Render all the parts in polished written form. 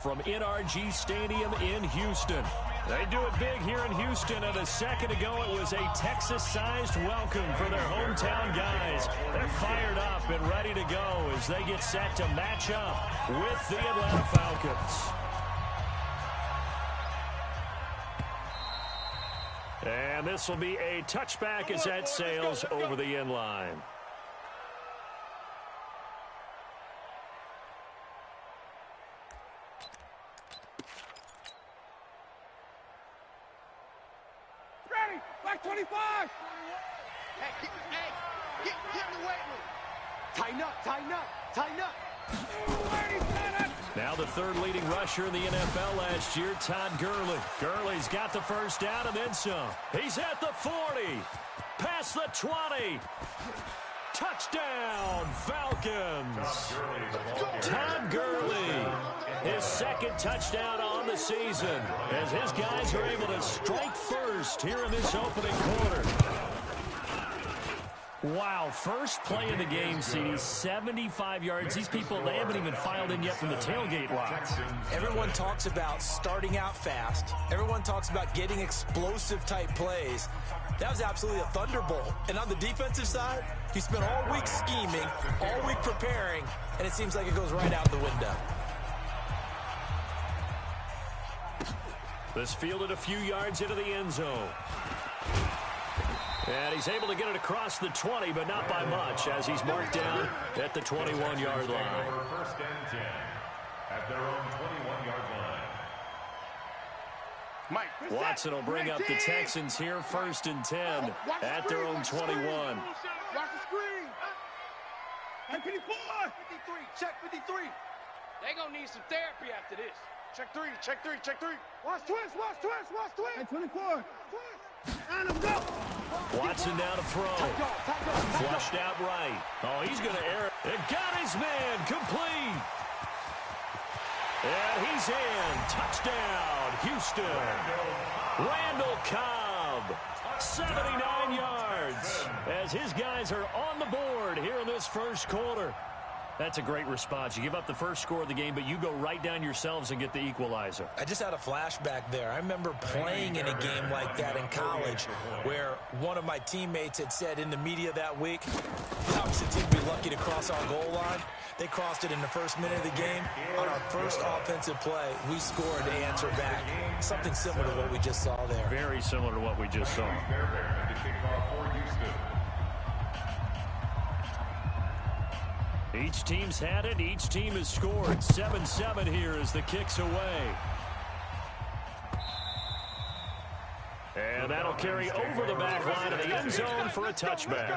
From NRG Stadium in Houston. They do it big here in Houston, and a second ago it was a Texas-sized welcome for their hometown guys. They're fired up and ready to go as they get set to match up with the Atlanta Falcons. And this will be a touchback as that sails over the end line. Back 25! Hey, get in the weight room. Tighten up, tighten up, tighten up. Now the third leading rusher in the NFL last year, Todd Gurley. Gurley's got the first down and then some. He's at the 40. Past the 20. Touchdown, Falcons. Todd Gurley, his second touchdown on the season, as his guys are able to strike first here in this opening quarter. Wow, first play of the game, CD, 75 yards. These people, they haven't even filed in yet from the tailgate lots. Everyone talks about starting out fast. Everyone talks about getting explosive-type plays. That was absolutely a thunderbolt. And on the defensive side, he spent all week scheming, all week preparing, and it seems like it goes right out the window. This fielded a few yards into the end zone. And he's able to get it across the 20, but not by much, as he's marked down at the 21-yard line. First and 10 at their own 21-yard line. Watson will bring up the Texans here, first and 10 at their own 21. Watch the screen. Check 53. Check 53. They're going to need some therapy after this. Check 3, check 3, check 3. Watch twist, watch twist, watch twist. Hey, 24. And let's go. Watson now to throw. Flushed out right. Oh, he's going to air it. It got his man complete. And he's in. Touchdown, Houston. Randall Cobb, 79 yards, as his guys are on the board here in this first quarter. That's a great response. You give up the first score of the game, but you go right down yourselves and get the equalizer. I just had a flashback there. I remember playing in a game like that in college where one of my teammates had said in the media that week, obviously the team would be lucky to cross our goal line. They crossed it in the first minute of the game. On our first offensive play, we scored to answer back. Something similar to what we just saw there. Very similar to what we just saw. Each team's had it. Each team has scored. 7-7 here as the kick's away. And that'll carry over the back line of the end zone for a touchback.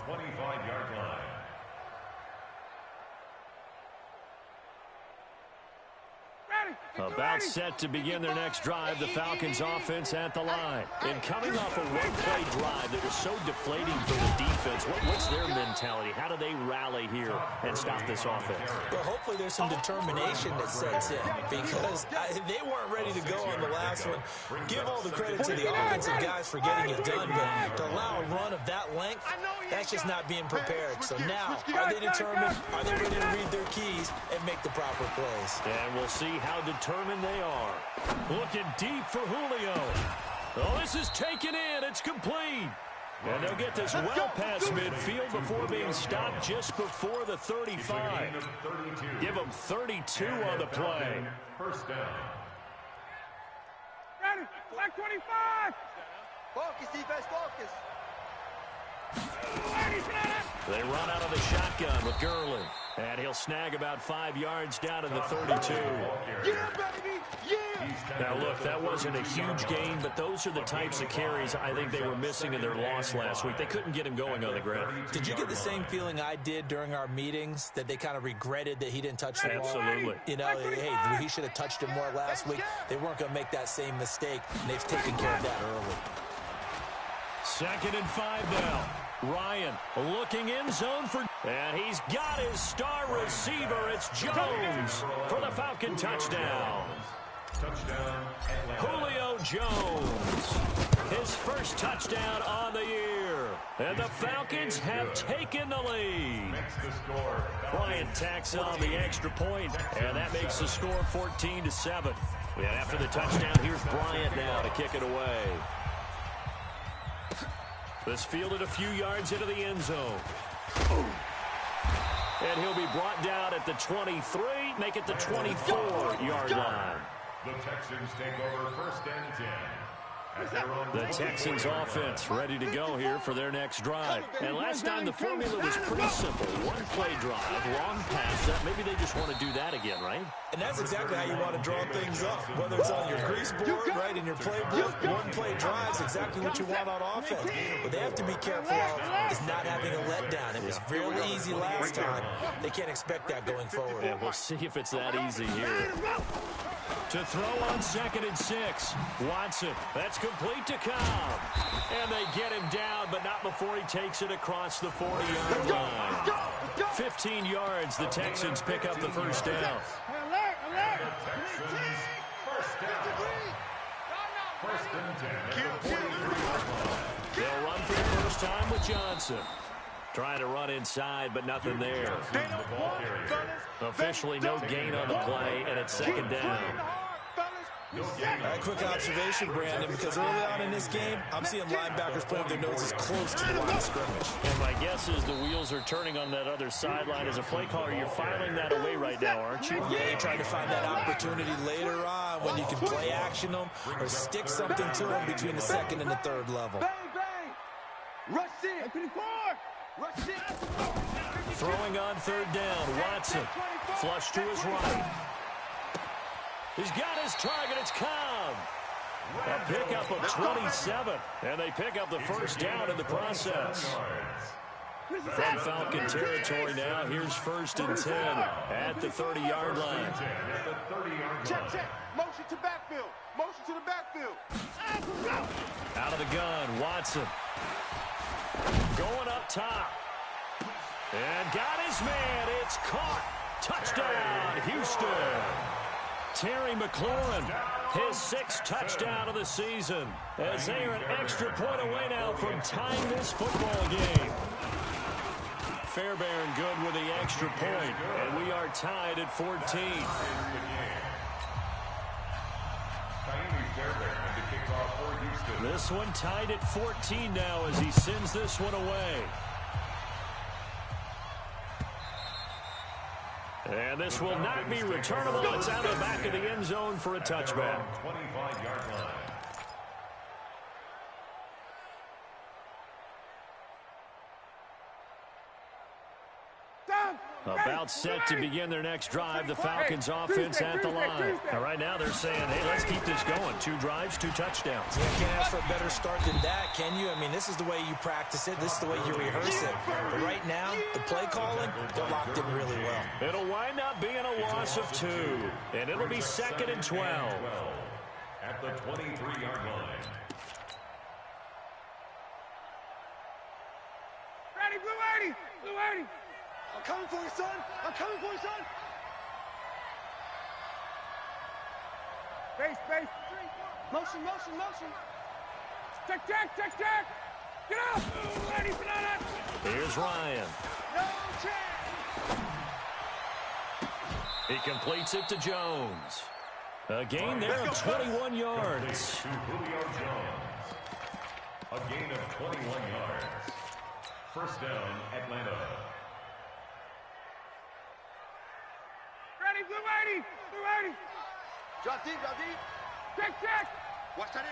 25-yard line. About set to begin their next drive, the Falcons offense at the line. And coming off a one-play drive that was so deflating for the defense, what's their mentality? How do they rally here and stop this offense? Well, hopefully there's some determination that sets in, because they weren't ready to go on the last one. Give all the credit to the offensive guys for getting it done, but to allow a run of that length, that's just not being prepared. So now, are they determined? Are they ready to read their keys and make the proper plays? And we'll see how determined they are. Looking deep for Julio. Oh, this is taken in. It's complete. And they'll get this well past midfield before being stopped just before the 35. Give them 32 on the play. First down. Ready, black 25. Focus, defense, focus. They run out of the shotgun with Gurley. And he'll snag about 5 yards down in the 32. Yeah, baby! Yeah! Now, look, that wasn't a huge gain, but those are the types of carries I think they were missing in their loss last week. They couldn't get him going on the ground. Did you get the same feeling I did during our meetings, that they kind of regretted that he didn't touch the ball? Absolutely. You know, hey, he should have touched him more last week. They weren't going to make that same mistake, and they've taken care of that early. 2nd and 5 now. Ryan looking in zone for, and he's got his star receiver. It's Jones for the Falcon touchdown. Julio Jones, his first touchdown on the year. And the Falcons have taken the lead. Bryant tacks on the extra point, and that makes the score 14-7. And after the touchdown, here's Bryant now to kick it away. This fielded a few yards into the end zone. And he'll be brought down at the 23, make it the 24-yard line. The Texans take over 1st and 10. The Texans offense ready to go here for their next drive. And last time the formula was pretty simple. One play drive, long pass. Maybe they just want to do that again, right? And that's exactly how you want to draw things up. Whether it's on your grease board, right, in your playbook, one play drive is exactly what you want on offense. But they have to be careful of is not having a letdown. It was fairly easy last time. They can't expect that going forward. Yeah, we'll see if it's that easy here. To throw on 2nd and 6. Watson. That's complete to Cobb. And they get him down, but not before he takes it across the 40-yard line. 15 yards, the Texans pick up the first down. They'll run for the first time with Johnson. Trying to run inside, but nothing there. Officially no gain on the play, and it's 2nd down. Quick observation, Brandon, because early on in this game, I'm seeing linebackers point their noses close to the line of scrimmage. And my guess is the wheels are turning on that other sideline. As a play caller, you're filing that away right now, aren't you? Yeah, you're trying to find that opportunity later on when you can play action them or stick something to them between the 2nd and the 3rd level. Rush it. Rush it. Throwing on 3rd down, Watson. Flush to his right. He's got his target. It's Cobb. A pickup of 27. And they pick up the first down in the process. From Falcon territory now, here's 1st and 10 at the 30-yard line. Check. Motion to backfield. Motion to the backfield. Out of the gun, Watson. Going up top. And got his man. It's caught. Touchdown, Houston. Terry McLaurin, his 6th touchdown of the season, as they are an extra point away now from tying this football game. Fairbairn good with the extra point, and we are tied at 14. This one tied at 14 now as he sends this one away. And this will not be returnable. It's out of the back of the end zone for a touchback. 25-yard line. About set to begin their next drive. The Falcons offense at the line. Now, right now they're saying, hey, let's keep this going. 2 drives, 2 touchdowns. You can't ask for a better start than that, can you? I mean, this is the way you practice it. This is the way you rehearse it. But right now, the play calling, they're locked in really well. It'll wind up being a loss of 2. And it'll be 2nd and 12. At the 23-yard line. Ready, Blue 80. Blue 80. I'm coming for you, son. I'm coming for you, son. Base. Motion. Check. Get up. Ready for that. Here's Ryan. No chance. He completes it to Jones. A gain there of 21 yards. To Julio Jones. A gain of 21 yards. First down, Atlanta. Blue 80. Drop deep. Check. Watch that in.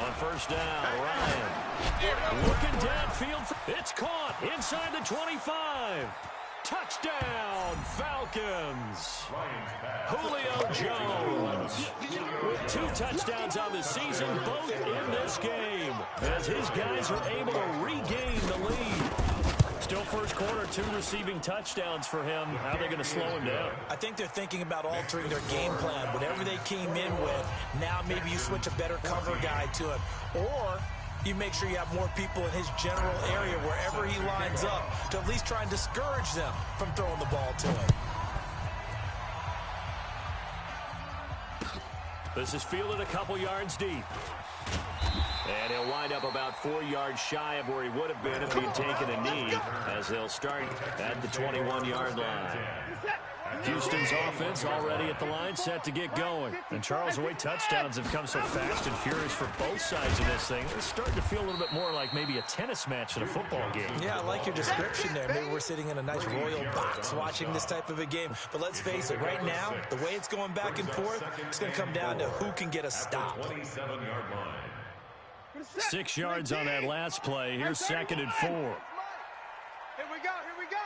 On first down, Ryan. Looking downfield. It's caught inside the 25. Touchdown, Falcons. Julio Jones with 2 touchdowns on the season, both in this game, as his guys are able to regain the lead. Still first quarter, 2 receiving touchdowns for him. How are they going to slow him down? I think they're thinking about altering their game plan. Whatever they came in with, now maybe you switch a better cover guy to him. Or you make sure you have more people in his general area wherever he lines up to at least try and discourage them from throwing the ball to him. This is fielded a couple yards deep. And he'll wind up about 4 yards shy of where he would have been if he had taken a knee, as they'll start at the 21-yard line. Houston's offense already at the line, set to get going. And Charles, the way touchdowns have come so fast and furious for both sides of this thing, it's starting to feel a little bit more like maybe a tennis match than a football game. Yeah, I like your description there. Maybe we're sitting in a nice royal box watching this type of a game. But let's face it, right now, the way it's going back and forth, it's going to come down to who can get a stop. 27-yard line. 6 yards on that last play. Here's 2nd and 4. Here we go, here we go.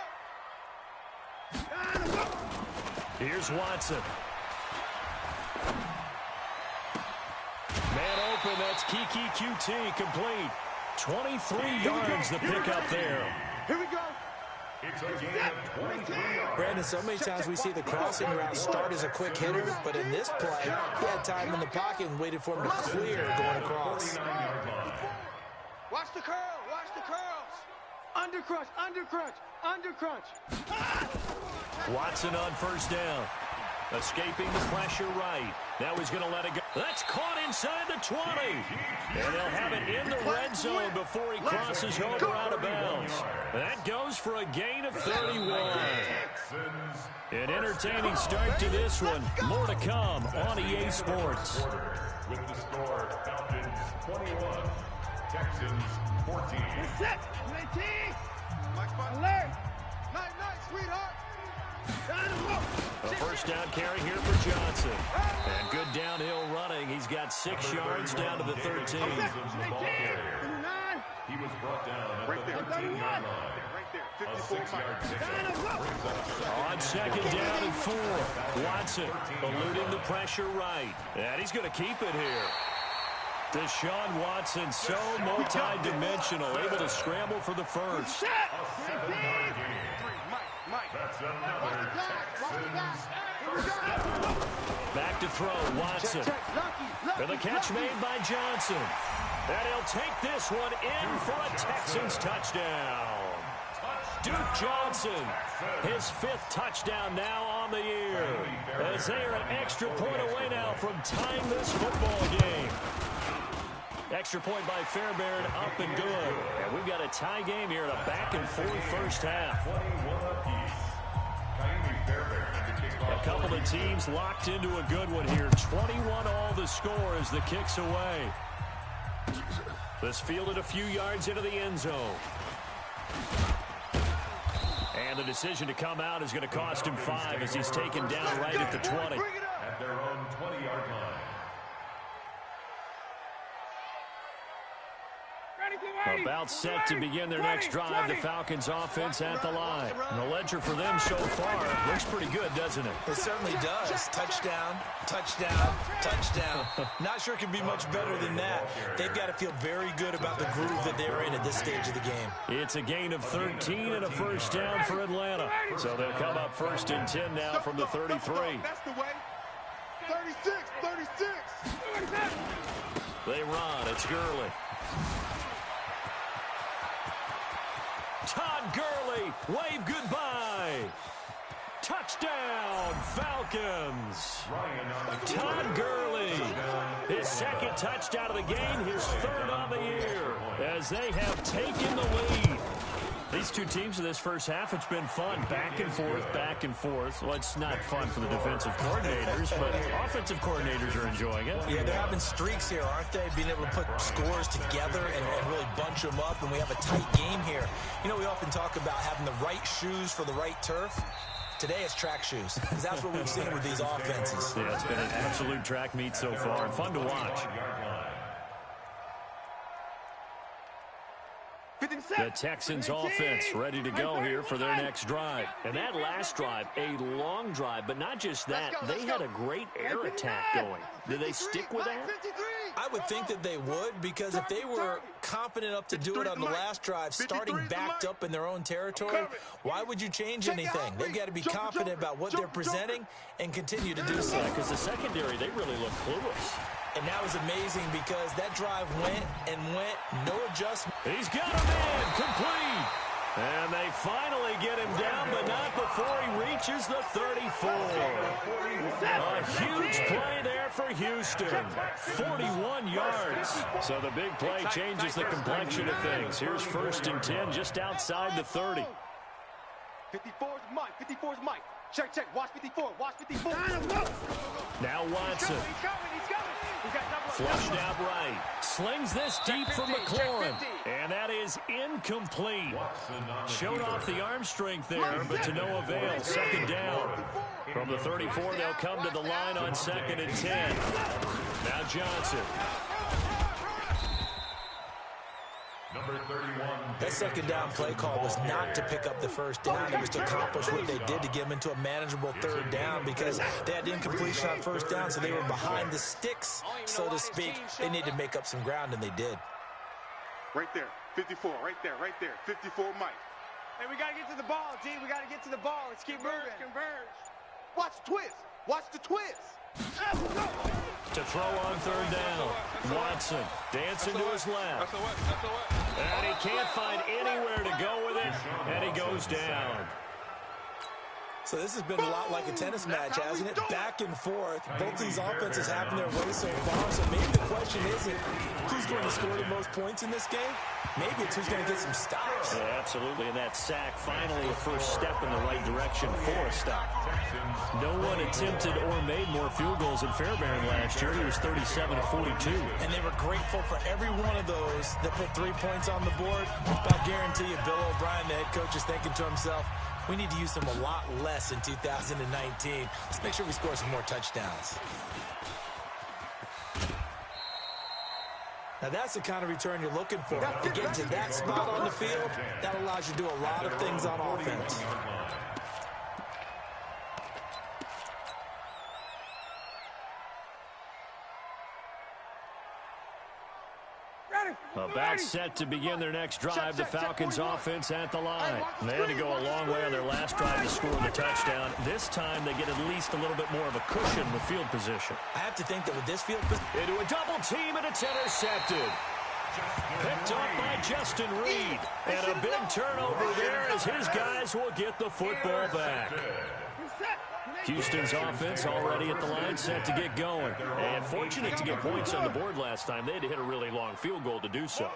Here's Watson. Man open, that's Kiki QT, complete. 23 yards the pickup there. Here we go. It's a gain of 23 yards. Brandon, so many times we see the crossing route start as a quick hitter, but in this play, he had time in the pocket and waited for him to clear going across. 49-yard line. Watch the curl, watch the curls. Undercrunch, undercrunch, undercrunch. Watson on first down. Escaping the pressure right. Now he's going to let it go. That's caught inside the 20. And they'll have it in the red zone before he crosses over out of bounds. That goes for a gain of 31. An entertaining start to this one. More to come on EA Sports. With the score, Falcons 21, Texans 14. Set, 19. Alert. Night, night, sweetheart. A first down carry here for Johnson. And good downhill running. He's got 6 yards down to the 13. The ball carrier. He was brought down at the 13-yard line. A 6-yard pickup brings up On 2nd down and 4. Watson eluding the pressure right. And he's going to keep it here. Deshaun Watson, so multi-dimensional, able to scramble for the first. a 7-yard gain. That's another Texans first down. Back to throw, Watson. For the catch made by Johnson. And he'll take this one in for a Texans touchdown. Duke Johnson, his 5th touchdown now on the year. As they are an extra point away now from tying this football game. Extra point by Fairbairn, up and good. And we've got a tie game here in a back-and-forth first half. 21 apiece. Kylie Fairbairn to kick off. A couple of teams locked into a good one here. 21 all the score as the kick's away. This fielded a few yards into the end zone. And the decision to come out is going to cost him 5 as he's taken down right at the 20. At their own 20-yard line. About set to begin their next drive, the Falcons offense at the line. And the ledger for them so far looks pretty good, doesn't it? It certainly does. Touchdown, touchdown, touchdown. Not sure it can be much better than that. They've got to feel very good about the groove that they're in at this stage of the game. It's a gain of 13 and a first down for Atlanta. So they'll come up 1st and 10 now from the 33. That's the way. 36, 36. They run. It's Gurley. Todd Gurley, wave goodbye. Touchdown, Falcons. Todd Gurley, his 2nd touchdown of the game, his 3rd on the year, as they have taken the lead. These two teams in this first half, it's been fun. Back and forth, back and forth. Well, it's not fun for the defensive coordinators, but offensive coordinators are enjoying it. Yeah, they're having streaks here, aren't they? Being able to put scores together and really bunch them up, and we have a tight game here. You know, we often talk about having the right shoes for the right turf. Today it's track shoes, because that's what we've seen with these offenses. Yeah, it's been an absolute track meet so far, and fun to watch. The Texans offense ready to go here for their next drive. And that last drive, a long drive, but not just that. They had a great air attack going. Did they stick with that? I would think that they would, because if they were confident enough to do it on the last drive, starting backed up in their own territory, why would you change anything? They've got to be confident about what they're presenting and continue to do so. Yeah, because the secondary, they really look clueless. And that was amazing because that drive went and went, no adjustment. He's got him in, complete. And they finally get him down, but not before he reaches the 34. A huge play there there for Houston. 41 yards. So the big play changes the complexion of things. Here's 1st and 10 just outside the 30. 54 is Mike. 54 is Mike. Check, check. Watch 54. Watch 54. Now Watson. He's coming. Flushed out right. Slings this deep for McLaurin. And that is incomplete. Showed off the arm strength there, but to no avail. 2nd down. From the 34, they'll come to the line on 2nd and 10. Now Johnson. Number 31. That 2nd down play call was not to pick up the 1st down. It was to accomplish what they did to get them into a manageable 3rd down because they had incompletion on 1st down, so they were behind the sticks, so to speak. They needed to make up some ground, and they did. Right there. 54. Right there. 54 Mike. Hey, we got to get to the ball, G. We got to get to the ball. Let's keep moving. Converge. Watch the twist. Watch the twist. To throw on 3rd down. Watson dancing to his left. And he can't find anywhere to go with it, and he goes down. So this has been a lot like a tennis match, hasn't it? Back and forth. Both these offenses having their way so far. So maybe the question isn't who's going to score the most points in this game. Maybe it's who's going to get some stops. Yeah, absolutely. And that sack, finally a first step in the right direction for a stop. No one attempted or made more field goals in Fairbairn last year. He was 37 of 42. And they were grateful for every one of those that put 3 points on the board. I'll guarantee you Bill O'Brien, the head coach, is thinking to himself, we need to use them a lot less in 2019. Let's make sure we score some more touchdowns. Now, that's the kind of return you're looking for. To get to that spot on the field, that allows you to do a lot of things on offense. About set to begin their next drive, the Falcons offense at the line. They had to go a long way on their last drive to score the touchdown. This time they get at least a little bit more of a cushion with field position. I have to think that with this field position... Into a double team, and it's intercepted. Picked up by Justin Reed. And a big turnover there as his guys will get the football back. Houston's offense already at the line, set to get going. And fortunate to get points on the board last time. They had to hit a really long field goal to do so.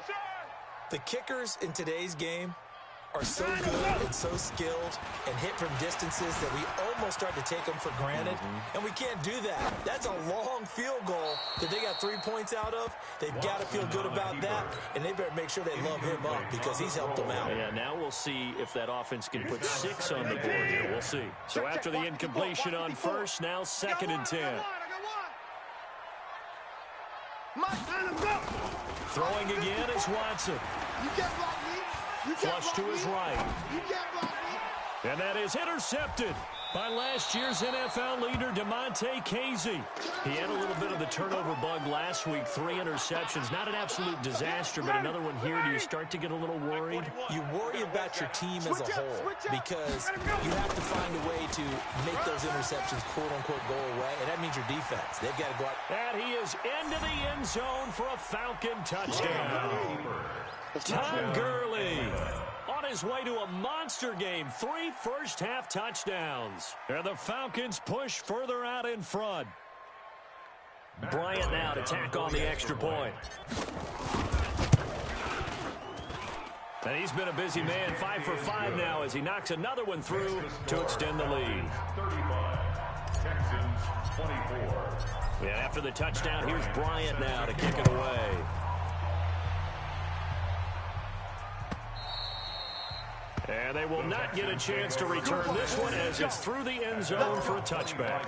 The kickers in today's game are so good and so skilled and hit from distances that we almost start to take them for granted. And we can't do that. That's a long field goal that they got 3 points out of. They've got to feel good about that, and they better make sure they love him up because he's helped them out. Yeah, now we'll see if that offense can put 6 on the board here. We'll see. So after the incompletion on 1st, now 2nd and 10. Throwing again is Watson. Flush to his right. And that is intercepted by last year's NFL leader, DeMonte Casey. He had a little bit of the turnover bug last week, 3 interceptions. Not an absolute disaster, but another one here. Do you start to get a little worried? You worry about your team as a whole because you have to find a way to make those interceptions, quote-unquote, go away, and that means your defense. They've got to go out. And he is into the end zone for a Falcon touchdown. Todd Gurley on his way to a monster game. 3 first-half touchdowns. And the Falcons push further out in front. Bryant now to tack on the extra point. And he's been a busy man, 5 for 5 now as he knocks another one through to extend the lead. 35, Texans 24. And after the touchdown, here's Bryant now to kick it away. And they will not get a chance to return this one as it's through the end zone for a touchback.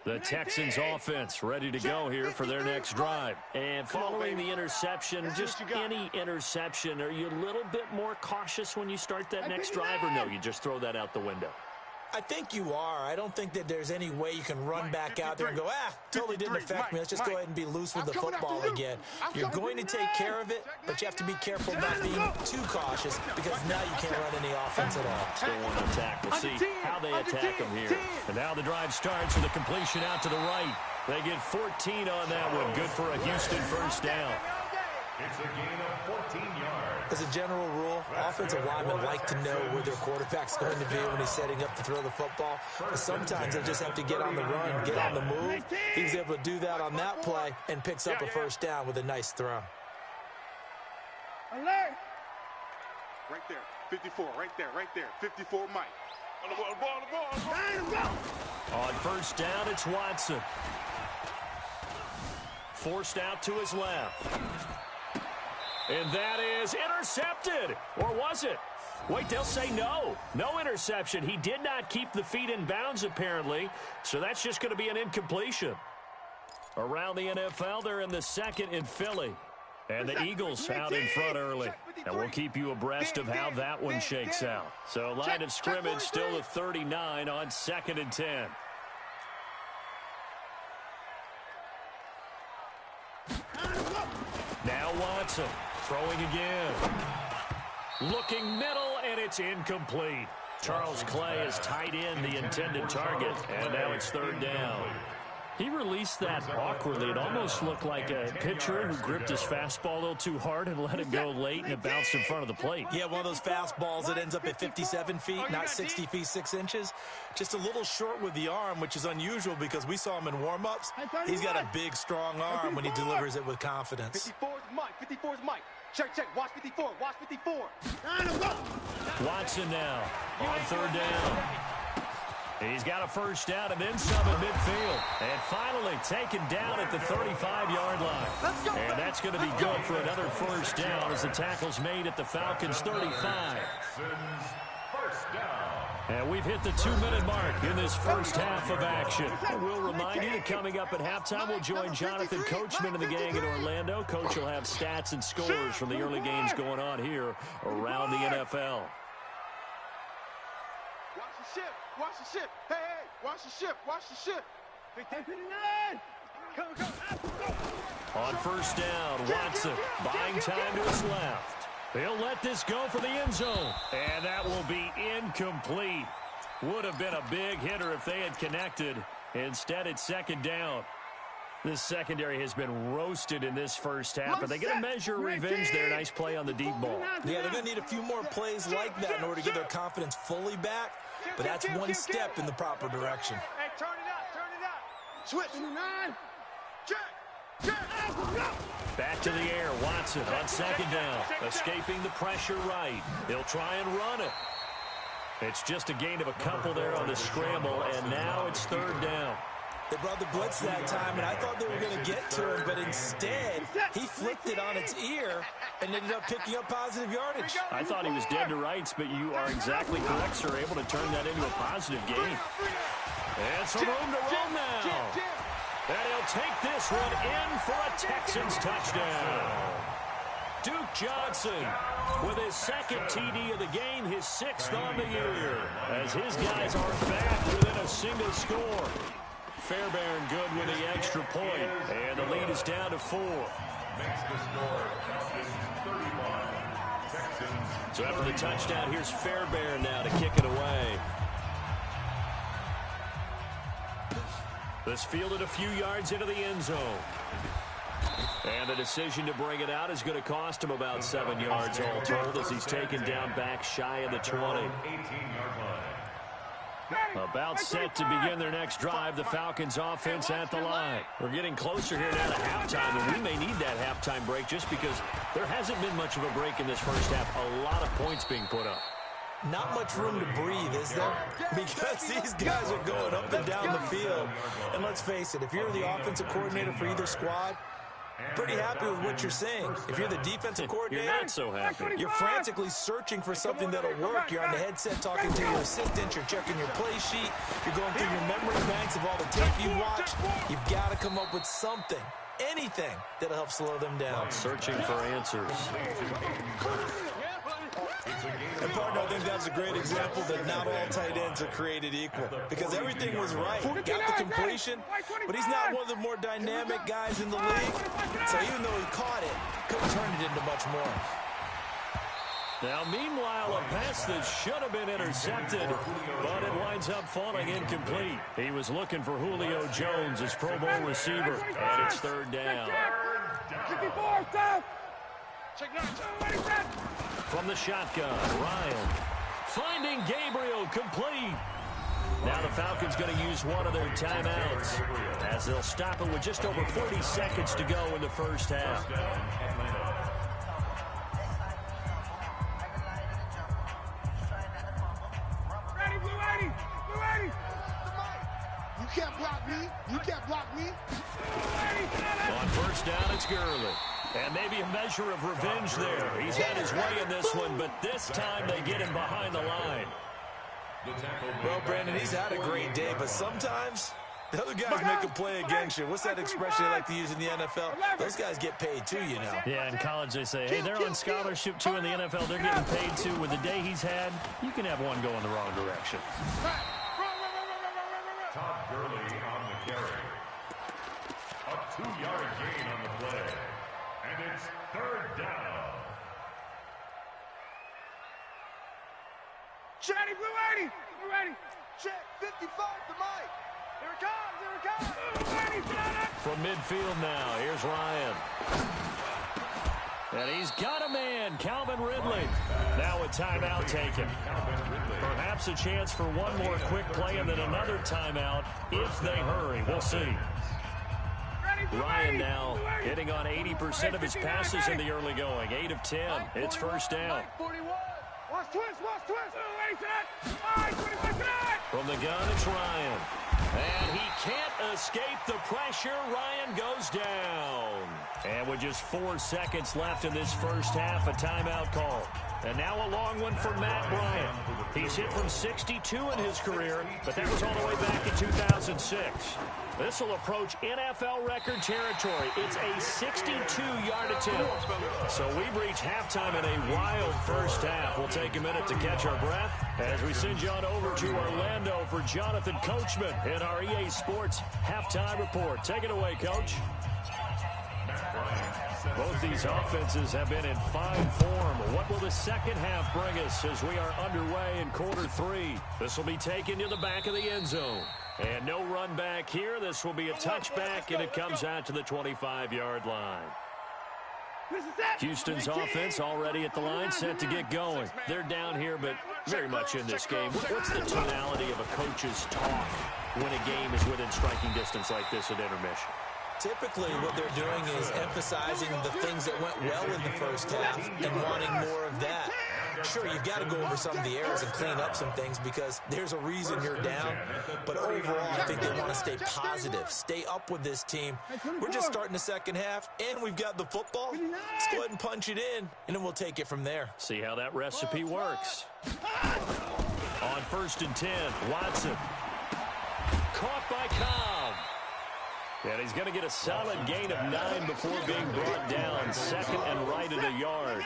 The Texans offense ready to go here for their next drive. And following the interception, just any interception, are you a little bit more cautious when you start that next drive, or no, you just throw that out the window? I think you are. I don't think that there's any way you can run back out there and go, totally didn't affect me. Let's just go ahead and be loose with the football again. You're going to take care of it, but you have to be careful not being too cautious because now you can't run any offense at all. Still want to attack. We'll see how they attack them here. And now the drive starts with a completion out to the right. They get 14 on that one. Good for a Houston first down. It's a gain of 14 yards. As a general rule, offensive linemen like to know where their quarterback's going to be when he's setting up to throw the football. But sometimes they just have to get on the run, get on the move. He was able to do that on that play and picks up a first down with a nice throw. Alert! Right there, 54, right there, 54 Mike. On the ball. On first down, it's Watson. Forced out to his left. And that is intercepted. Or was it? Wait, they'll say no. No interception. He did not keep the feet in bounds, apparently. So that's just going to be an incompletion. Around the NFL, they're in the second in Philly. And the Eagles out in front early. And we'll keep you abreast of how that one shakes out. So line of scrimmage still at 39 on 2nd and 10. Now Watson throwing again. Looking middle, and it's incomplete. Charles Clay has tied in the intended target, and now it's 3rd down. He released that awkwardly. It almost looked like a pitcher who gripped his fastball a little too hard and let it go late, and it bounced in front of the plate. Yeah, one of those fastballs that ends up at 57 feet, not 60 feet, 6 inches. Just a little short with the arm, which is unusual because we saw him in warm-ups. He's got a big, strong arm when he delivers it with confidence. 54's Mike. Check. Watch 54. Watch 54. Watson now on 3rd down. He's got a first down and then some at midfield. And finally taken down at the 35-yard line. And that's going to be good for another first down as the tackle's made at the Falcons' 35. First down. And we've hit the 2-minute mark in this first half of action. And we'll remind you that coming up at halftime, we'll join Jonathan Coachman and the gang in Orlando. Coach will have stats and scores from the early games going on here around the NFL. Watch the ship. Hey, watch the ship. On first down, Watson buying time to his left. He'll let this go for the end zone. And that will be incomplete. Would have been a big hitter if they had connected. Instead, it's 2nd down. This secondary has been roasted in this first half, but they get a measure of revenge there. Nice play on the deep ball. Yeah, they're going to need a few more plays like that in order to get their confidence fully back. But that's one step in the proper direction. Hey, turn it out. Switch. Check. Back to the air. Watson on 2nd down. Escaping the pressure right. He'll try and run it. It's just a gain of a couple there on the scramble, and now it's 3rd down. They brought the blitz that time, and I thought they were going to get to him, but instead, he flipped it on its ear and ended up picking up positive yardage. I thought he was dead to rights, but you are exactly correct, sir. Able to turn that into a positive gain. And some room to roll now. And he'll take this one in for a Texans touchdown. Duke Johnson with his 2nd TD of the game, his 6th on the year, as his guys are back within a single score. Fairbairn good with the extra point, and the lead is down to 4. Makes the score Texans 31. Texans. So after the touchdown, here's Fairbairn now to kick it away. This fielded a few yards into the end zone. And the decision to bring it out is going to cost him about 7 yards all told as he's taken down back shy of the 20. 18-yard line. About set to begin their next drive, the Falcons offense at the line. We're getting closer here now to halftime, and we may need that halftime break just because there hasn't been much of a break in this first half. A lot of points being put up. Not much room to breathe, is there? Because these guys are going up and down the field. And let's face it, if you're the offensive coordinator for either squad, pretty happy with what you're seeing. If you're the defensive coordinator, you're not so happy. You're frantically searching for something that'll work. You're on the headset talking to your assistant. You're checking your play sheet. You're going through your memory banks of all the tape you've watched. You've got to come up with something, anything, that'll help slow them down. Searching for answers. And partner, I think that's a great example that not all tight ends are created equal. Because everything was right. Got the completion, but he's not one of the more dynamic guys in the league. So even though he caught it, couldn't turn it into much more. Now, meanwhile, a pass that should have been intercepted, but it winds up falling incomplete. He was looking for Julio Jones, his Pro Bowl receiver, and it's 3rd down. From the shotgun, Ryan. Finding Gabriel complete. Now the Falcons going to use one of their timeouts as they'll stop it with just over 40 seconds to go in the first half. You can't block me. You can't block me. On first down, it's Gurley. And maybe a measure of revenge there. He's had his way in this one, but this time they get him behind the line. Well, Brandon, he's had a great day, but sometimes the other guys make a play against you. What's that expression they like to use in the NFL? Those guys get paid too, you know. Yeah, in college they say, hey, they're on scholarship too. In the NFL, they're getting paid too. With the day he's had, you can have one go in the wrong direction. Todd Gurley on the carry. A 2-yard gain on the play. And it's third down. Shady, Blue 80. Blue 80. Check 55 to Mike. Here it comes. Here it comes. Blue 80. From midfield now, here's Ryan. And he's got a man, Calvin Ridley. Now a timeout taken. Perhaps a chance for one more quick play and then another timeout if they hurry. We'll see. Ryan now hitting on 80% of his passes in the early going. 8 of 10. It's first down. Watch twist. Watch twist. From the gun, it's Ryan. And he can't escape the pressure. Ryan goes down. And with just 4 seconds left in this first half, a timeout call. And now a long one for Matt Bryant. He's hit from 62 in his career, but that was all the way back in 2006. This will approach NFL record territory. It's a 62-yard attempt. So we've reached halftime in a wild first half. We'll take a minute to catch our breath as we send you on over to Orlando for Jonathan Coachman in our EA Sports halftime report. Take it away, Coach. Both these offenses have been in fine form. What will the second half bring us as we are underway in quarter 3? This will be taken to the back of the end zone. And no run back here. This will be a touchback, and it comes out to the 25-yard line. Houston's offense already at the line, set to get going. They're down here, but very much in this game. What's the tonality of a coach's talk when a game is within striking distance like this at intermission? Typically, what they're doing is emphasizing the things that went well in the first half and wanting more of that. Sure, you've got to go over some of the errors and clean up some things because there's a reason you're down. But overall, I think they want to stay positive, stay up with this team. We're just starting the second half, and we've got the football. Let's go ahead and punch it in, and then we'll take it from there. See how that recipe works. On first and 10, Watson. Caught by Cobb. And he's going to get a solid gain of 9 before being brought down. Second and right at a yard.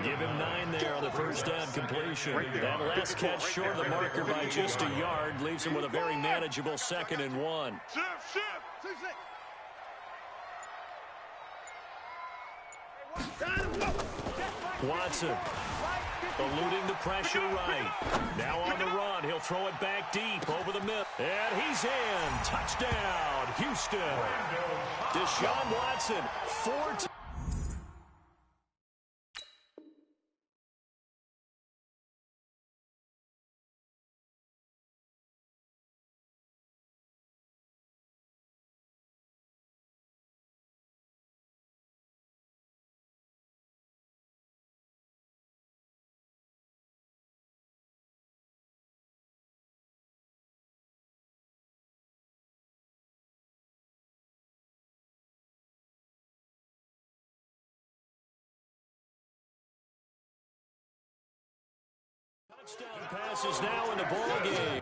Give him 9 there on the first down completion. That last catch short of the marker by just a yard leaves him with a very manageable 2nd and 1. Watson eluding the pressure right. Now on the run. He'll throw it back deep over the middle. And he's in. Touchdown, Houston. Deshaun Watson, 4Touchdown passes now in the ball game.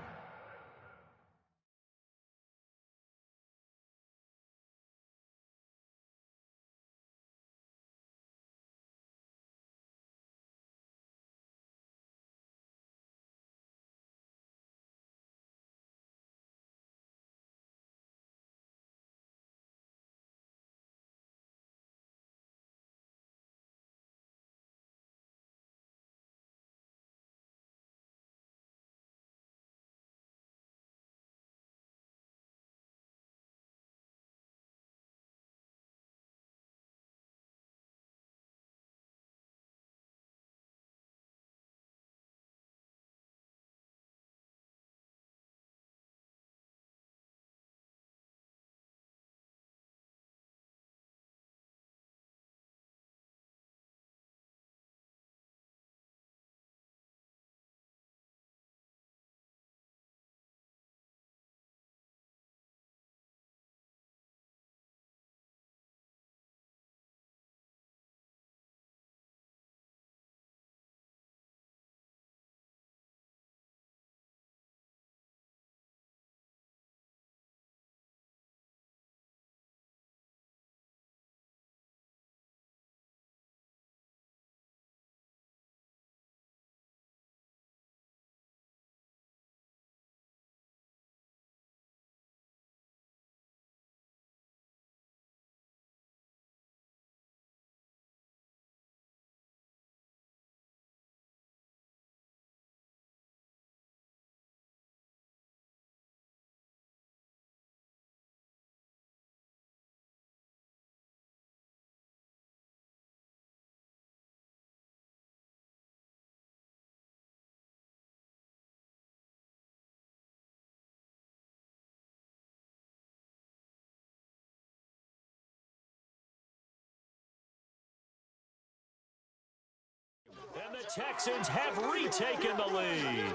And the Texans have retaken the lead.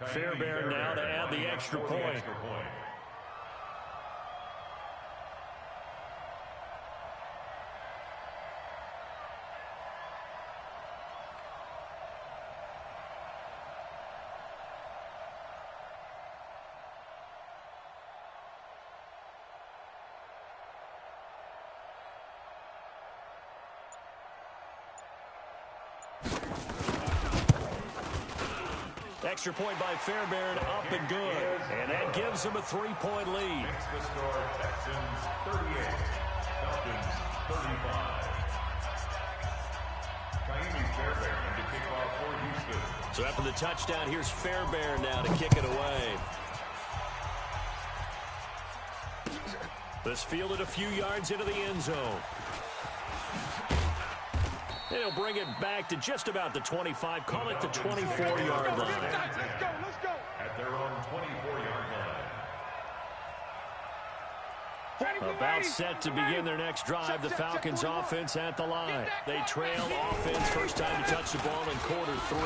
Fairbairn now to add the extra point. Extra point by Fairbairn, up and good. And that gives him a 3-point lead. Makes the score Texans 38, Falcons 35. Kaimi Fairbairn to kick off for Houston. So after the touchdown, here's Fairbairn now to kick it away. This fielded a few yards into the end zone. And he'll bring it back to just about the 25. Call it the 24-yard line. Let's go. At their own 24-yard line. About set to begin their next drive. The Falcons offense at the line. They trail offense. First time to touch the ball in quarter 3,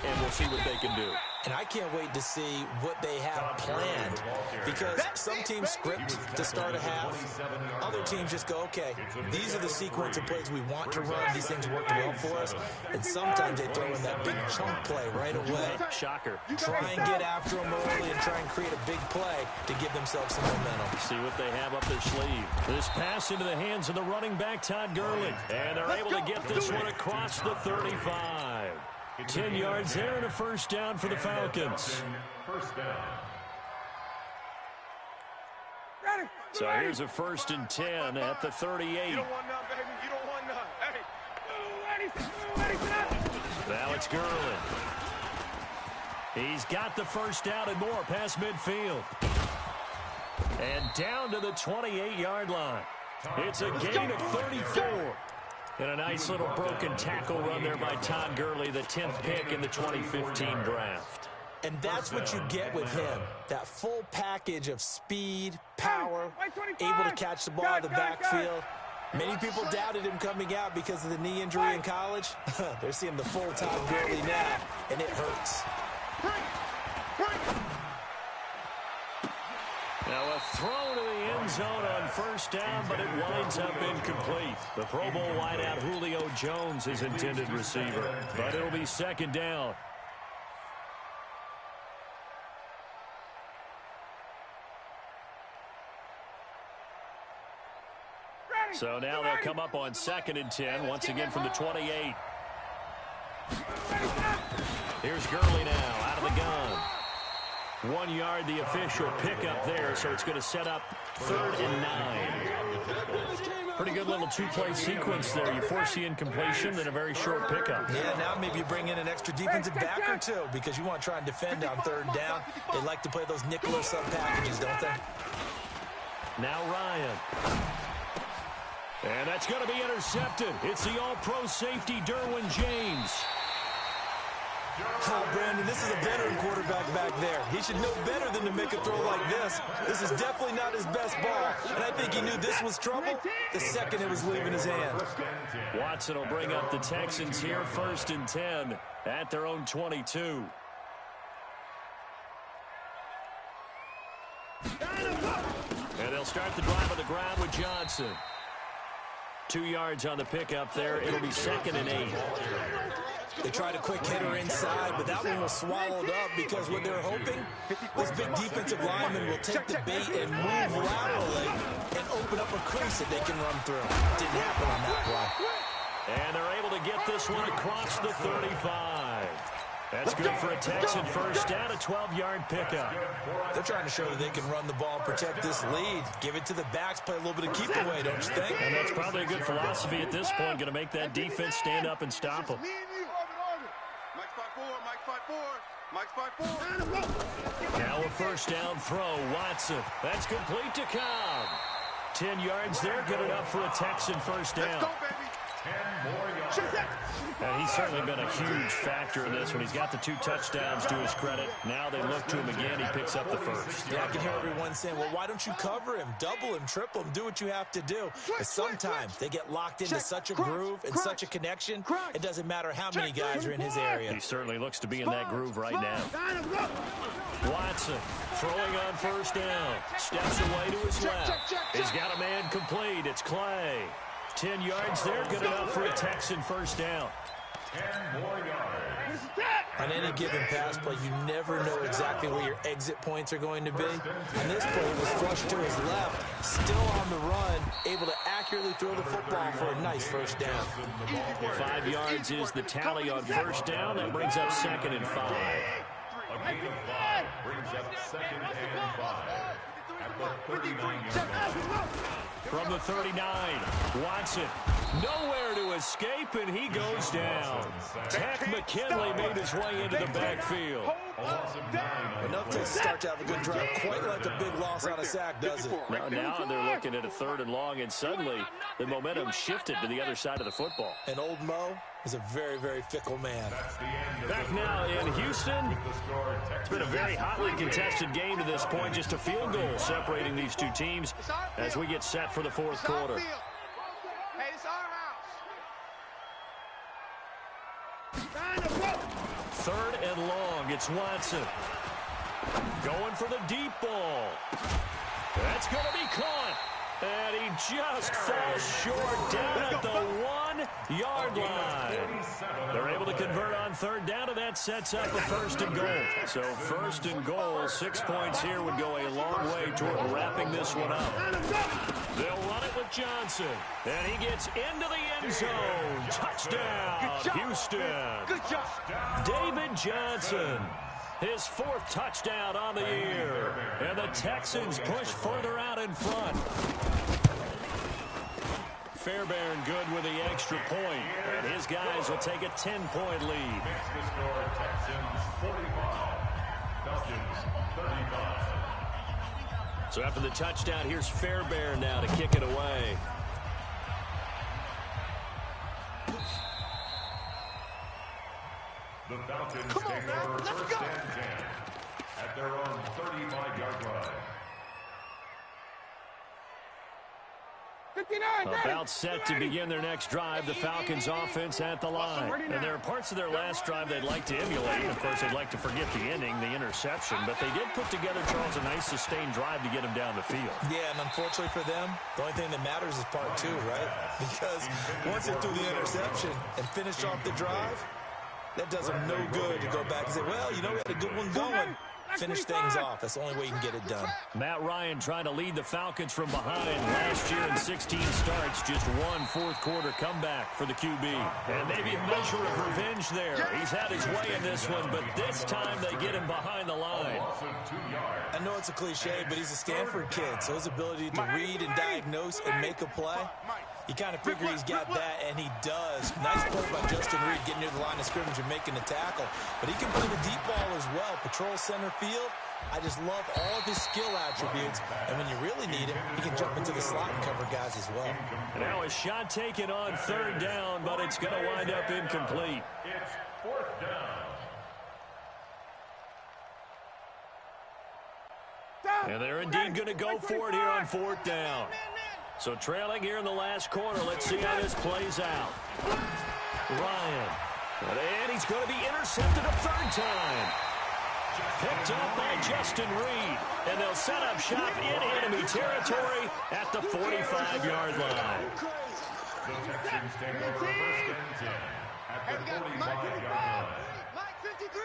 and we'll see what they can do. And I can't wait to see what they have planned, because some teams script to start a half. Other teams just go, okay, these are the sequence of plays we want to run. These things work well for us. And sometimes they throw in that big chunk play right away. Shocker. Try and get after them early and try and create a big play to give themselves some momentum. See what they have up their sleeve. This pass into the hands of the running back, Todd Gurley. And they're able to get this one across the 35. 10 yards there and a first down for the Falcons. First down. So here's a 1st and 10 at the 38. You don't want none, baby. You don't want none. Hey. Now it's Gurley. He's got the first down and more past midfield. And down to the 28-yard line. It's a gain of 34. And a nice little broken tackle run there by Todd Gurley, the 10th pick in the 2015 draft. And that's what you get with him, that full package of speed, power, able to catch the ball out of the backfield. Many people doubted him coming out because of the knee injury in college. They're seeing the full Todd Gurley now, and it hurts. Now a throw to the end zone on first down, but it winds up incomplete. The Pro Bowl wideout Julio Jones is intended receiver, but it'll be second down. So now they'll come up on 2nd and 10, once again from the 28. Here's Gurley now, out of the gun. 1 yard, the official pickup there, so it's going to set up 3rd and 9. Pretty good little 2-play sequence there. You force the incompletion, then a very short pickup. Yeah, now maybe you bring in an extra defensive back or two, because you want to try and defend on 3rd down. They like to play those nickel sub packages, don't they? Now Ryan. And that's going to be intercepted. It's the all-pro safety, Derwin James. Oh, Brandon, this is a veteran quarterback back there. He should know better than to make a throw like this. This is definitely not his best ball, and I think he knew this was trouble the second it was leaving his hand. Watson will bring up the Texans here, 1st and 10 at their own 22. And they'll start the drive on the ground with Johnson. 2 yards on the pickup there. It'll be 2nd and 8. They tried a quick hitter inside, but that one was swallowed up because what they were hoping, this big defensive lineman will take the bait and move laterally and open up a crease that they can run through. Didn't happen on that play. And they're able to get this one across the 35. That's good for a Texan first down, a 12-yard pickup. They're trying to show that they can run the ball and protect this lead. Give it to the backs, play a little bit of keep away, don't you think? And that's probably a good philosophy at this point, going to make that defense stand up and stop them. Now a first down throw, Watson. That's complete to Cobb. 10 yards there, good enough for a Texan first down. Let's go, baby. 10 more yards. And he's certainly been a huge factor in this when he's got the 2 touchdowns to his credit. Now they look to him again. He picks up the first. Yeah, I can hear everyone saying, well, why don't you cover him? Double him, triple him, do what you have to do. But sometimes they get locked into such a groove and such a connection, it doesn't matter how many guys are in his area. He certainly looks to be in that groove right now. Watson throwing on first down. Steps away to his left. He's got a man complete. It's Clay. 10 yards there, good enough for a Texan first down. 10 more yards. On any given pass play, you never know exactly where your exit points are going to be. On this play, it was flushed to his left, still on the run, able to accurately throw the football for a nice first down. 5 yards is the tally on first down. That brings up 2nd and 5. A gain of 5 brings up 2nd and 5 at the 39-yard line. From the 39, Watson nowhere to escape, and he goes down. Tech McKinley made his way into the backfield. Enough to start to have a good drive, quite like a big loss on a sack, does it? Now they're looking at a 3rd and long, and suddenly the momentum shifted to the other side of the football. And old Mo is a very, very fickle man. Back now in Houston. It's been a very hotly contested game to this point. Just a field goal separating these two teams as we get set for the 4th quarter. Hey, it's our house. 3rd and long. It's Watson. Going for the deep ball. That's going to be caught. And he just falls short down at the 1-yard line. They're able to convert on 3rd down, and that sets up a 1st and goal. So 1st and goal, 6 points here would go a long way toward wrapping this one up. They'll run it with Johnson. And he gets into the end zone. Touchdown, Houston. Good job. David Johnson. His 4th touchdown on the year. And the Texans push further out in front. Fairbairn good with the extra point. And his guys will take a 10-point lead. Makes the score Texans 45, Falcons 35. So after the touchdown, here's Fairbairn now to kick it away. The Falcons take over 1st and 10 at their own 35-yard line. 59, About set to begin their next drive, the Falcons offense at the line. And there are parts of their last drive they'd like to emulate. Of course, they'd like to forget the ending, the interception. But they did put together, Charles, a nice sustained drive to get them down the field. Yeah, and unfortunately for them, the only thing that matters is part 2, right? Because once they threw the interception and finished off the drive, that does them no good to go back and say, well, you know, we had a good one going. Finish things off. That's the only way you can get it done. Matt Ryan trying to lead the Falcons from behind. Last year in 16 starts, just 1 4th-quarter comeback for the QB. And maybe a measure of revenge there. He's had his way in this one, but this time they get him behind the line. I know it's a cliche, but he's a Stanford kid, so his ability to read and diagnose and make a play, you kind of figure he's got that, and he does. Nice play by Justin Reed getting near the line of scrimmage and making the tackle. But he can play the deep ball as well. Patrol center field. I just love all of his skill attributes. And when you really need him, he can jump into the slot and cover guys as well. Now a shot taken on 3rd down, but it's going to wind up incomplete. It's 4th down. And they're indeed going to go for it here on 4th down. So trailing here in the last quarter. Let's see how this plays out. Ryan. And he's going to be intercepted a 3rd time. Picked up by Justin Reed. And they'll set up shop in enemy territory at the 45-yard line. The Texans take over 1st and 10 at the 45-yard line. Mike, 53.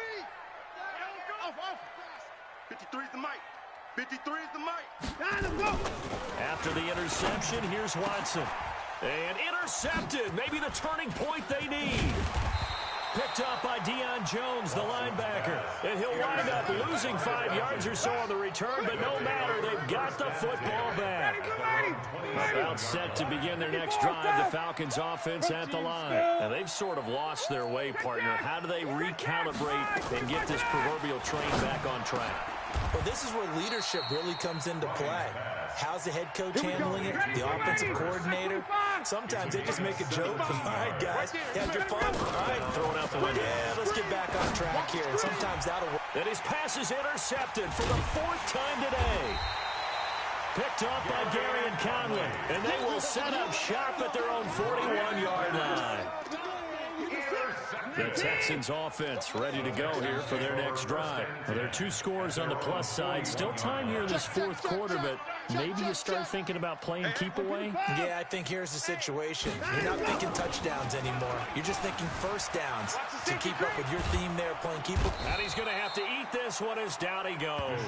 Off. 53 is the mic. 53 is the mic. After the interception, here's Watson. And intercepted. Maybe the turning point they need. Picked up by Deion Jones, the linebacker. And he'll wind up losing 5 yards or so on the return, but no matter, they've got the football back. About set to begin their next drive, the Falcons offense at the line. And they've sort of lost their way, partner. How do they recalibrate and get this proverbial train back on track? Well, this is where leadership really comes into play. How's the head coach handling it? The offensive coordinator? Sometimes they just make a joke. All right, guys, had your fun? All right, Throwing out the window. Yeah, let's get back on track here. And sometimes that'll work. And his pass is intercepted for the 4th time today. Picked off by Gary and Conley. And they will set up shop at their own 41-yard line. The Texans offense ready to go here for their next drive. Well, there are 2 scores on the plus side. Still time here in this 4th quarter, but maybe you start thinking about playing keep away? Yeah, I think here's the situation. You're not thinking touchdowns anymore. You're just thinking first downs to keep up with your theme there, playing keep away. And he's going to have to eat this one as down he goes.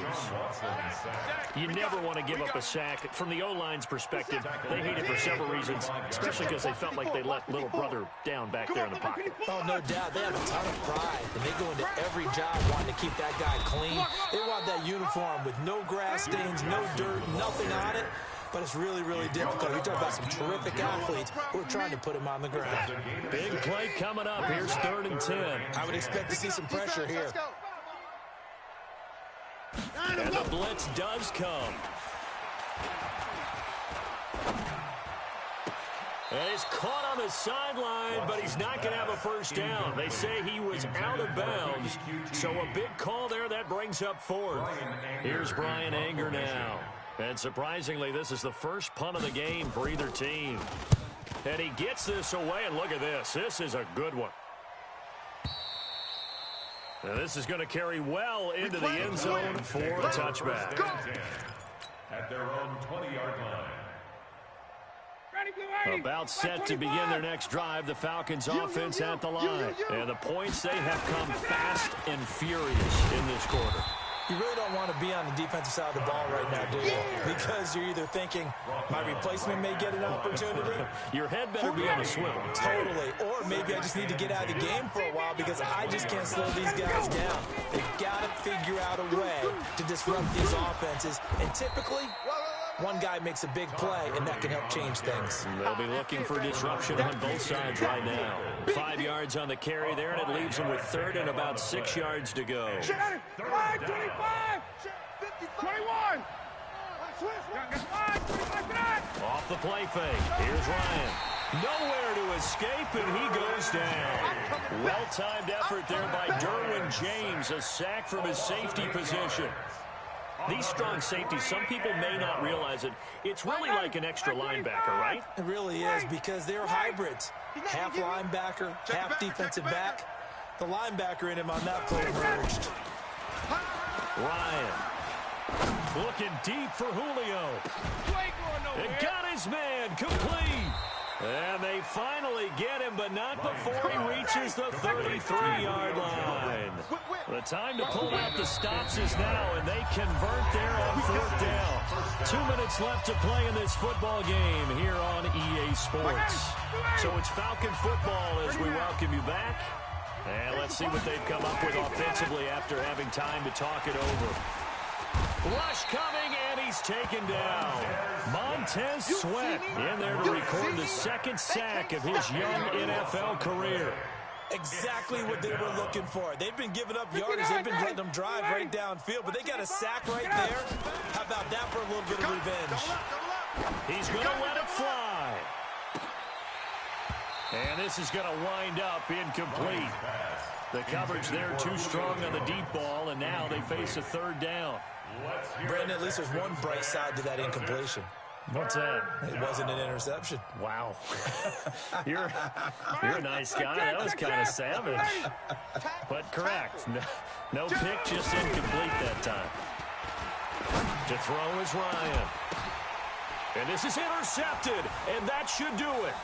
You never want to give up a sack. From the O-line's perspective, they hate it for several reasons, especially because they felt like they let little brother down back there in the pocket. Oh, no doubt. They have a ton of pride, and they go into every job wanting to keep that guy clean. They want that uniform with no grass stains, no dirt, nothing on it. But it's really, really difficult. You're talking about some terrific athletes who are trying to put him on the ground. Big play coming up. Here's 3rd and 10. I would expect to see some pressure here. And the blitz does come. And he's caught on the sideline, but he's not going to have a first down. They say he was out of bounds. So a big call there. That brings up 4th. Here's Brian Anger now. And surprisingly, this is the first punt of the game for either team. And he gets this away, and look at this. This is a good one. Now this is going to carry well into the end zone for a touchback. At their own 20-yard line. About set to begin their next drive, the Falcons offense at the line. And the points, they have come fast and furious in this quarter. You really don't want to be on the defensive side of the ball right now, do you? Because you're either thinking, my replacement may get an opportunity. Your head better be on a swivel. Totally. Or maybe I just need to get out of the game for a while because I just can't slow these guys down. They've got to figure out a way to disrupt these offenses. And typically, one guy makes a big play, and that can help change things. They'll be looking for disruption on both sides right now. 5 yards on the carry there, and it leaves them with 3rd and about 6 yards to go. 25, 21. Off the play fake. Here's Ryan. Nowhere to escape, and he goes down. Well-timed effort there by Derwin James. A sack from his safety position. These strong safeties, some people may not realize it. It's really like an extra linebacker, right? It really is because they're hybrids. Half linebacker, half defensive back. The linebacker in him on that play emerged. Ryan looking deep for Julio. And got his man complete. And they finally get him, but not before he reaches the 33-yard line. The time to pull out the stops is now, and they convert there on 4th down. 2 minutes left to play in this football game here on EA Sports. So it's Falcon football as we welcome you back. And let's see what they've come up with offensively after having time to talk it over. Rush coming, and he's taken down. Montez Sweat in there to record the 2nd sack of his young NFL career. Exactly what they were looking for. They've been giving up yardage. They've been letting them drive right downfield, but they got a sack right there. How about that for a little bit of revenge? He's going to let it fly. And this is going to wind up incomplete. The coverage there too strong on the deep ball, and now they face a 3rd down. Brandon, at least there's one bright side to that incompletion. What's that? It wasn't an interception. Wow. You're a nice guy. That was kind of savage. But correct. No pick, just incomplete that time. To throw is Ryan. And this is intercepted, and that should do it.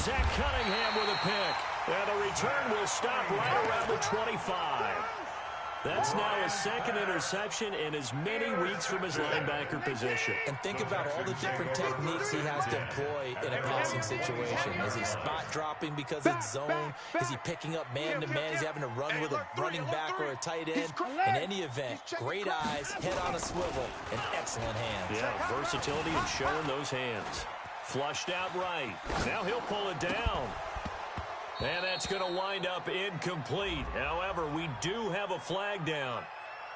Zach Cunningham with a pick. And the return will stop right around the 25. That's now his 2nd interception in as many weeks from his linebacker position. And think about all the different techniques he has to employ in a passing situation. Is he spot dropping because it's zone? Is he picking up man-to-man? Is he having to run with a running back or a tight end? In any event, great eyes, head on a swivel, and excellent hands. Yeah, versatility and showing those hands. Flushed out right. Now he'll pull it down. And that's going to wind up incomplete. However, we do have a flag down.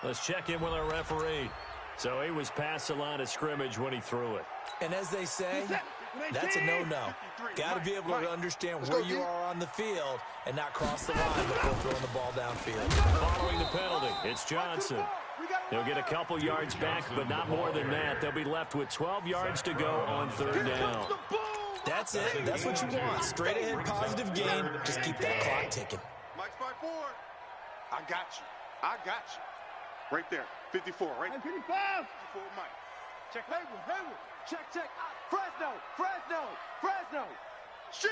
Let's check in with our referee. So he was past the line of scrimmage when he threw it. And as they say, that's a no-no. Got to be able to understand where you are on the field and not cross the line before throwing the ball downfield. Following the penalty, it's Johnson. He'll get a couple yards back, but not more than that. They'll be left with 12 yards to go on third down. That's it. That's what you want. Straight ahead, positive gain. Just keep that clock ticking. Mike's 5-4. I got you. I got you. Right there. 54, right? 55. 54, Mike. Check Hayward. Check. Fresno. Shit.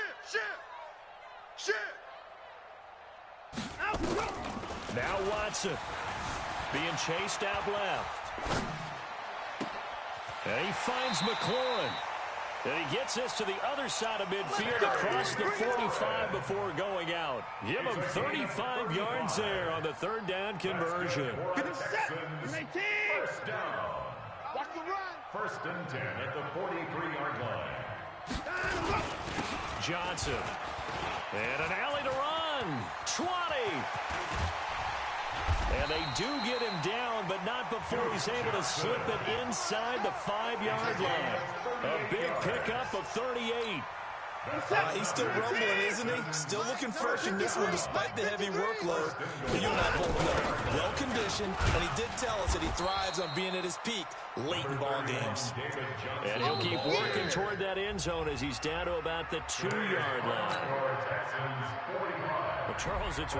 Now Watson being chased out left. And he finds McLaurin. And he gets this to the other side of midfield across the 45 before going out. Give him 35 yards there on the third down conversion. First down. Watch the run. First and 10 at the 43-yard line. Johnson. And an alley to run. 20. And they do get him down, but not before he's able to slip it inside the 5-yard line. A big pickup of 38. He's still rumbling, isn't he? Still looking fresh in this one despite the heavy workload. But you and I both know, well-conditioned, and he did tell us that he thrives on being at his peak late in ball games. And he'll keep working toward that end zone as he's down to about the 2-yard line. Well, Charles, it's